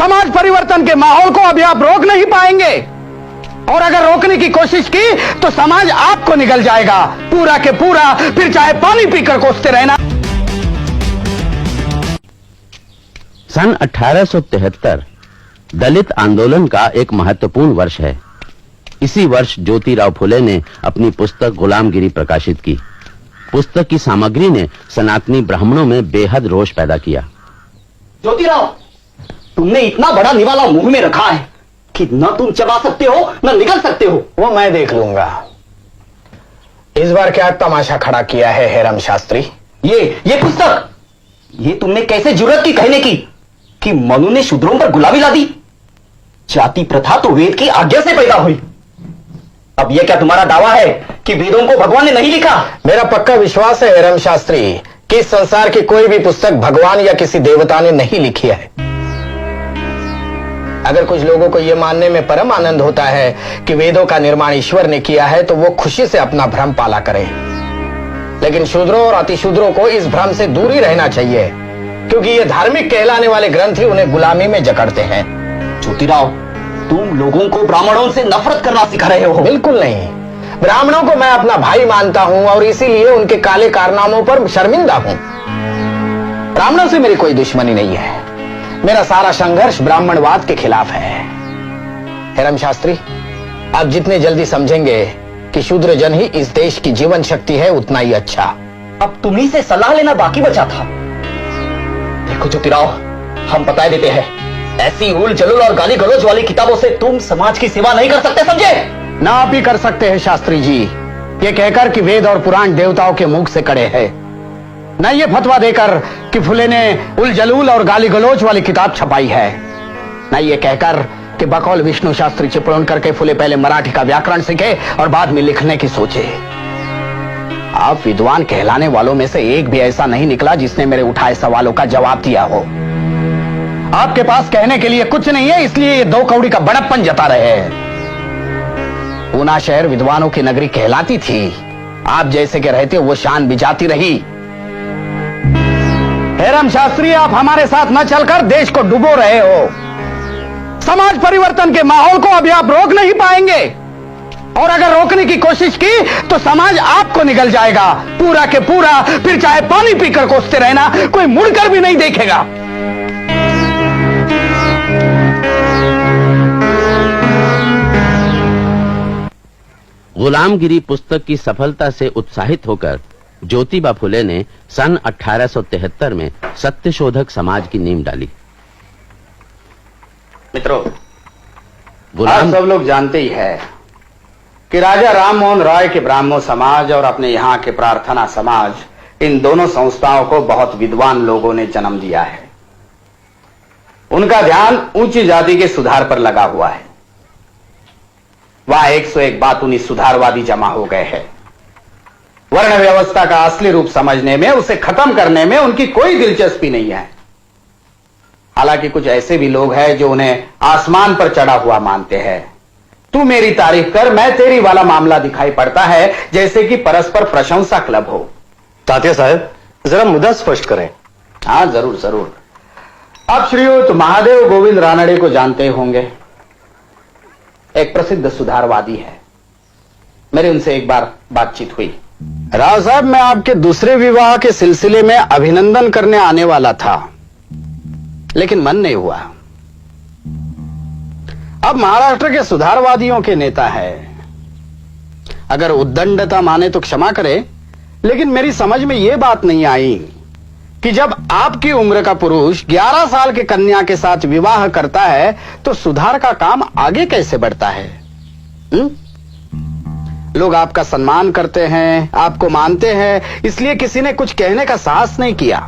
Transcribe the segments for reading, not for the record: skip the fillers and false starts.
समाज परिवर्तन के माहौल को अभी आप रोक नहीं पाएंगे, और अगर रोकने की कोशिश की तो समाज आपको निगल जाएगा पूरा के पूरा, फिर चाहे पानी पीकर कोसते रहना। सन 1873 दलित आंदोलन का एक महत्वपूर्ण वर्ष है। इसी वर्ष ज्योतिराव फुले ने अपनी पुस्तक गुलामगिरी प्रकाशित की। पुस्तक की सामग्री ने सनातनी ब्राह्मणों में बेहद रोष पैदा किया। ज्योतिराव, तुमने इतना बड़ा निवाला मुंह में रखा है कि न तुम चबा सकते हो न निगल सकते हो। वो मैं देख लूंगा। इस बार क्या तमाशा खड़ा किया है हेरम शास्त्री? ये पुस्तक, ये तुमने कैसे जुर्रत की कहने की कि मनु ने शूद्रों पर गुलामी ला दी? जाति प्रथा तो वेद की आज्ञा से पैदा हुई। अब यह क्या तुम्हारा दावा है कि वेदों को भगवान ने नहीं लिखा? मेरा पक्का विश्वास है हेरम शास्त्री कि इस संसार की कोई भी पुस्तक भगवान या किसी देवता ने नहीं लिखी है। अगर कुछ लोगों को यह मानने में परम आनंद होता है कि वेदों का निर्माण ईश्वर ने किया है तो वो खुशी से अपना भ्रम पाला करें, लेकिन शूद्रों और अतिशूद्रों को इस भ्रम से दूर ही रहना चाहिए, क्योंकि ये धार्मिक कहलाने वाले ग्रंथ ही उन्हें गुलामी में जकड़ते हैं। ज्योतिराव, तुम लोगों को ब्राह्मणों से नफरत करना सिखा रहे हो। बिल्कुल नहीं, ब्राह्मणों को मैं अपना भाई मानता हूं और इसीलिए उनके काले कारनामों पर शर्मिंदा हूं। ब्राह्मणों से मेरी कोई दुश्मनी नहीं है। मेरा सारा संघर्ष ब्राह्मणवाद के खिलाफ है। हेरम शास्त्री, आप जितने जल्दी समझेंगे कि शूद्र जन ही इस देश की जीवन शक्ति है, उतना ही अच्छा। अब तुम्ही से सलाह लेना बाकी बचा था। देखो ज्योतिराव, हम बता देते हैं, ऐसी उल जलूल और गाली गलौज वाली किताबों से तुम समाज की सेवा नहीं कर सकते, समझे? ना आप ही कर सकते हैं शास्त्री जी, ये कहकर कि वेद और पुराण देवताओं के मुख से कड़े हैं, न ये फतवा देकर कि फुले ने उल जलूल और गाली गलौज वाली किताब छपाई है, न ये कहकर कि बकौल विष्णु शास्त्री चिपळूण करके फुले पहले मराठी का व्याकरण सीखे और बाद में लिखने की सोचे। आप विद्वान कहलाने वालों में से एक भी ऐसा नहीं निकला जिसने मेरे उठाए सवालों का जवाब दिया हो। आपके पास कहने के लिए कुछ नहीं है, इसलिए ये दो कौड़ी का बड़प्पन जता रहे हैं। पूना शहर विद्वानों की नगरी कहलाती थी, आप जैसे के रहते वो शान बिजाती रही। हेरम शास्त्री, आप हमारे साथ न चलकर देश को डुबो रहे हो। समाज परिवर्तन के माहौल को अभी आप रोक नहीं पाएंगे, और अगर रोकने की कोशिश की तो समाज आपको निगल जाएगा पूरा के पूरा, फिर चाहे पानी पीकर कोसते रहना, कोई मुड़कर भी नहीं देखेगा। गुलामगिरी पुस्तक की सफलता से उत्साहित होकर ज्योतिबा फुले ने सन 1873 में सत्यशोधक समाज की नींव डाली। मित्रों, आप सब लोग जानते ही है कि राजा राममोहन राय के ब्राह्मण समाज और अपने यहाँ के प्रार्थना समाज, इन दोनों संस्थाओं को बहुत विद्वान लोगों ने जन्म दिया है। उनका ध्यान ऊंची जाति के सुधार पर लगा हुआ है। वहां 101 बातूनी सुधारवादी जमा हो गए हैं। वर्ण व्यवस्था का असली रूप समझने में, उसे खत्म करने में उनकी कोई दिलचस्पी नहीं है। हालांकि कुछ ऐसे भी लोग हैं जो उन्हें आसमान पर चढ़ा हुआ मानते हैं। तू मेरी तारीफ कर, मैं तेरी वाला मामला दिखाई पड़ता है जैसे कि परस्पर प्रशंसा क्लब हो। तात्या साहब, जरा मुद्दा स्पष्ट करें। हाँ, जरूर जरूर। आप श्रीयुत महादेव गोविंद रानड़े को जानते होंगे, एक प्रसिद्ध सुधारवादी है। मेरी उनसे एक बार बातचीत हुई। राव साहब, मैं आपके दूसरे विवाह के सिलसिले में अभिनंदन करने आने वाला था, लेकिन मन नहीं हुआ। अब महाराष्ट्र के सुधारवादियों के नेता है। अगर उद्दंडता माने तो क्षमा करे, लेकिन मेरी समझ में यह बात नहीं आई कि जब आपकी उम्र का पुरुष 11 साल के कन्या के साथ विवाह करता है तो सुधार का काम आगे कैसे बढ़ता है? लोग आपका सम्मान करते हैं, आपको मानते हैं, इसलिए किसी ने कुछ कहने का साहस नहीं किया।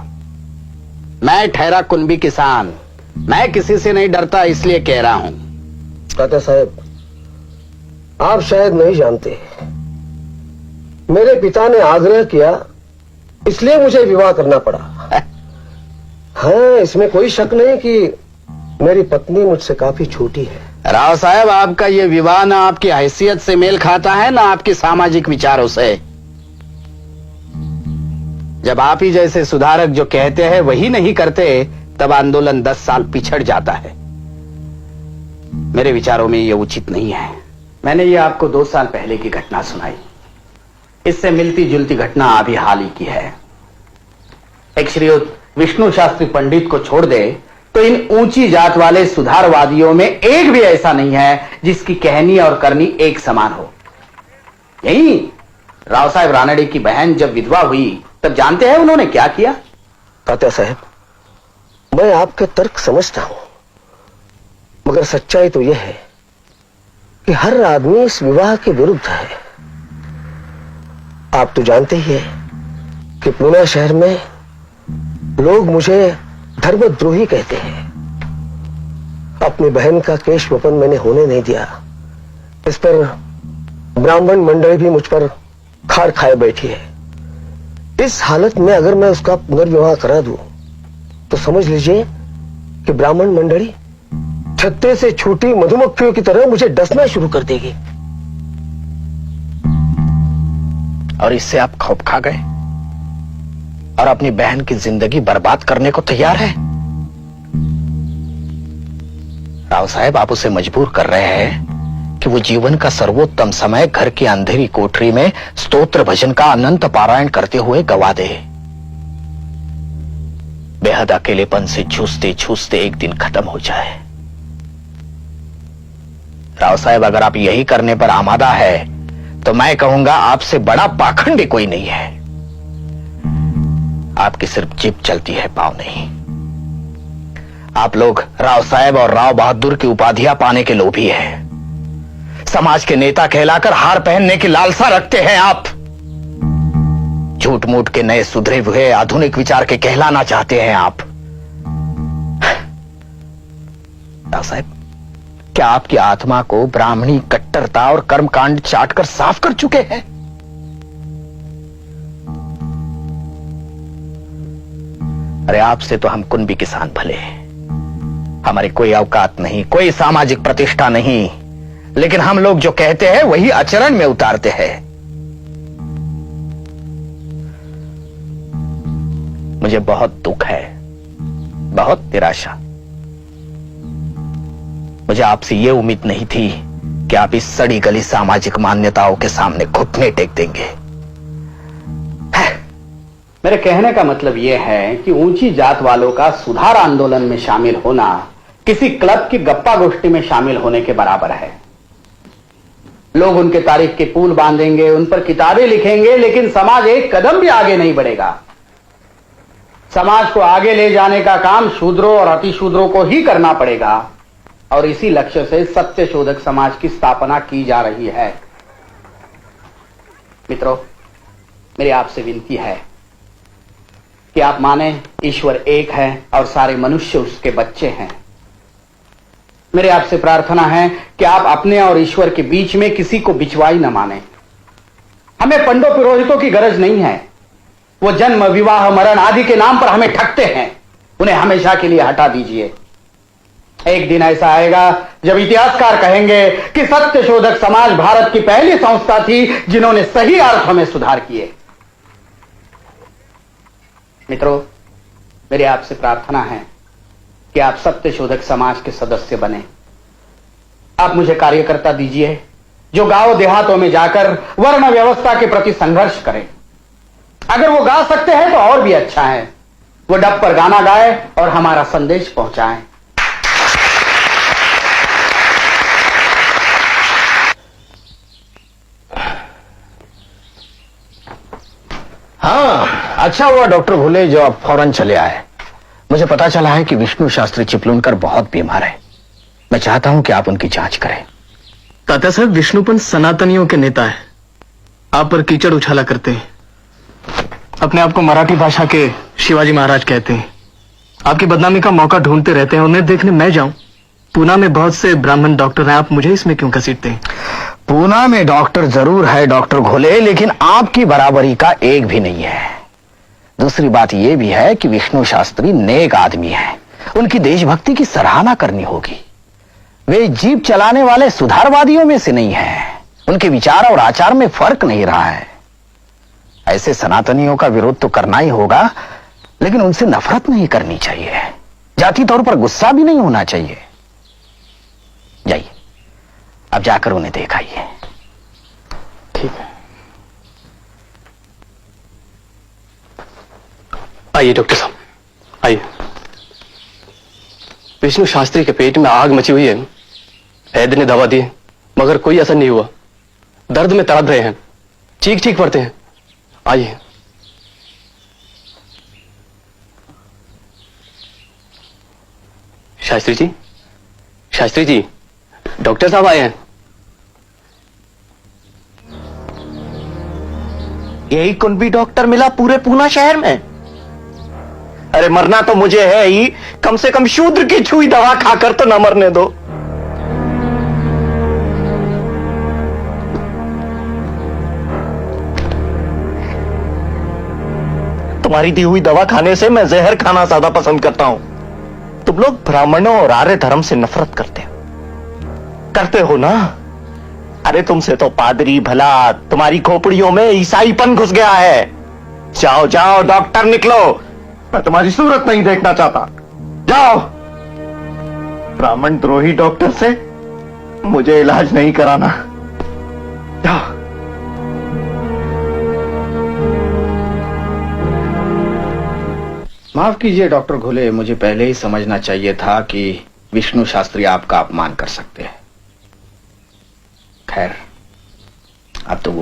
मैं ठहरा कुनबी किसान, मैं किसी से नहीं डरता, इसलिए कह रहा हूं। तात्या साहब, आप शायद नहीं जानते, मेरे पिता ने आग्रह किया, इसलिए मुझे विवाह करना पड़ा। हाँ, इसमें कोई शक नहीं कि मेरी पत्नी मुझसे काफी छोटी है। राव साहब, आपका ये विवाह ना आपकी हैसियत से मेल खाता है, ना आपके सामाजिक विचारों से। जब आप ही जैसे सुधारक जो कहते हैं वही नहीं करते, तब आंदोलन 10 साल पिछड़ जाता है। मेरे विचारों में ये उचित नहीं है। मैंने ये आपको 2 साल पहले की घटना सुनाई। इससे मिलती जुलती घटना अभी हाल ही की है। एक श्रीयुत विष्णु शास्त्री पंडित को छोड़ दे तो इन ऊंची जात वाले सुधारवादियों में एक भी ऐसा नहीं है जिसकी कहनी और करनी एक समान हो। यही राव साहेब रानड़े की बहन जब विधवा हुई तब जानते हैं उन्होंने क्या किया? तात्या साहब, मैं आपके तर्क समझता हूं, मगर सच्चाई तो यह है कि हर आदमी इस विवाह के विरुद्ध है। आप तो जानते ही हैं कि पूना शहर में लोग मुझे धर्मद्रोही कहते हैं। अपनी बहन का केश वपन मैंने होने नहीं दिया। इस पर ब्राह्मण मंडली भी मुझ पर खार खाए बैठी है। इस हालत में अगर मैं उसका पुनर्विवाह करा दूं तो समझ लीजिए कि ब्राह्मण मंडली छत्ते से छूटी मधुमक्खियों की तरह मुझे डसना शुरू कर देगी। और इससे आप खौफ खा गए और अपनी बहन की जिंदगी बर्बाद करने को तैयार है। राव साहब, आप उसे मजबूर कर रहे हैं कि वो जीवन का सर्वोत्तम समय घर की अंधेरी कोठरी में स्तोत्र भजन का अनंत पारायण करते हुए गवा दे। बेहद अकेलेपन से जूझते जूझते एक दिन खत्म हो जाए। राव साहब, अगर आप यही करने पर आमादा है तो मैं कहूंगा आपसे बड़ा पाखंडी कोई नहीं है। आपकी सिर्फ जीभ चलती है, पांव नहीं। आप लोग राव साहब और राव बहादुर की उपाधियां पाने के लोभी हैं। समाज के नेता कहलाकर हार पहनने की लालसा रखते हैं आप। झूठ मूठ के नए सुधरे हुए आधुनिक विचार के कहलाना चाहते हैं आप। राव साहब, क्या आपकी आत्मा को ब्राह्मणी कट्टरता और कर्मकांड चाटकर साफ कर चुके हैं? अरे आपसे तो हम कुनबी किसान भले हैं, हमारी कोई औकात नहीं, कोई सामाजिक प्रतिष्ठा नहीं, लेकिन हम लोग जो कहते हैं वही आचरण में उतारते हैं। मुझे बहुत दुख है, बहुत निराशा। मुझे आपसे यह उम्मीद नहीं थी कि आप इस सड़ी गली सामाजिक मान्यताओं के सामने घुटने टेक देंगे। मेरे कहने का मतलब यह है कि ऊंची जात वालों का सुधार आंदोलन में शामिल होना किसी क्लब की गप्पा गोष्ठी में शामिल होने के बराबर है। लोग उनके तारीख के पुल बांधेंगे, उन पर किताबें लिखेंगे, लेकिन समाज एक कदम भी आगे नहीं बढ़ेगा। समाज को आगे ले जाने का काम शूद्रों और अतिशूद्रों को ही करना पड़ेगा और इसी लक्ष्य से सत्य शोधक समाज की स्थापना की जा रही है। मित्रों, मेरी आपसे विनती है कि आप माने ईश्वर एक है और सारे मनुष्य उसके बच्चे हैं। मेरे आपसे प्रार्थना है कि आप अपने और ईश्वर के बीच में किसी को बिचवाई न माने। हमें पंडों पुरोहितों की गरज नहीं है। वो जन्म, विवाह, मरण आदि के नाम पर हमें ठगते हैं, उन्हें हमेशा के लिए हटा दीजिए। एक दिन ऐसा आएगा जब इतिहासकार कहेंगे कि सत्य शोधक समाज भारत की पहली संस्था थी जिन्होंने सही अर्थों में सुधार किए। मित्रों, मेरी आपसे प्रार्थना है कि आप सत्य शोधक समाज के सदस्य बने। आप मुझे कार्यकर्ता दीजिए जो गांव देहातों में जाकर वर्ण व्यवस्था के प्रति संघर्ष करें। अगर वो गा सकते हैं तो और भी अच्छा है। वो डब पर गाना गाए और हमारा संदेश पहुंचाएं। हाँ, अच्छा हुआ डॉक्टर भूले जो आप फौरन चले आए। मुझे पता चला है कि विष्णु शास्त्री चिपलूनकर बहुत बीमार है। मैं चाहता हूं कि आप उनकी जांच करें। तात्या साहब, विष्णुपंत सनातनियों के नेता है। आप पर कीचड़ उछाला करते हैं। अपने आप को मराठी भाषा के शिवाजी महाराज कहते हैं। आपकी बदनामी का मौका ढूंढते रहते हैं। उन्हें देखने मैं जाऊं? पूना में बहुत से ब्राह्मण डॉक्टर हैं, आप मुझे इसमें क्यों घसीटते हैं? पूना में डॉक्टर जरूर है डॉक्टर घोले, लेकिन आपकी बराबरी का एक भी नहीं है। दूसरी बात यह भी है कि विष्णु शास्त्री नेक आदमी है। उनकी देशभक्ति की सराहना करनी होगी। वे जीप चलाने वाले सुधारवादियों में से नहीं है। उनके विचार और आचार में फर्क नहीं रहा है। ऐसे सनातनियों का विरोध तो करना ही होगा, लेकिन उनसे नफरत नहीं करनी चाहिए। जाति तौर पर गुस्सा भी नहीं होना चाहिए। अब जाकर उन्हें देख आइए। ठीक है। आइए डॉक्टर साहब, आइए। विष्णु शास्त्री के पेट में आग मची हुई है। वैद्य ने दवा दी है, मगर कोई असर नहीं हुआ। दर्द में तड़प रहे हैं, चीख चीख पड़ते हैं। आइए। शास्त्री जी, शास्त्री जी, डॉक्टर साहब आए हैं। यही कुंभी डॉक्टर मिला पूरे पूना शहर में? अरे मरना तो मुझे है ही, कम से कम शूद्र की छुई दवा खाकर तो न मरने दो। तुम्हारी दी हुई दवा खाने से मैं जहर खाना ज्यादा पसंद करता हूं। तुम लोग ब्राह्मणों और आर्य धर्म से नफरत करते हो ना? अरे तुमसे तो पादरी भला, तुम्हारी खोपड़ियों में ईसाईपन घुस गया है। जाओ जाओ डॉक्टर निकलो, मैं तुम्हारी सूरत नहीं देखना चाहता। जाओ। ब्राह्मण द्रोही डॉक्टर से मुझे इलाज नहीं कराना। जाओ। माफ कीजिए डॉक्टर घुले, मुझे पहले ही समझना चाहिए था कि विष्णु शास्त्री आपका अपमान कर सकते हैं। खैर, अब तो वो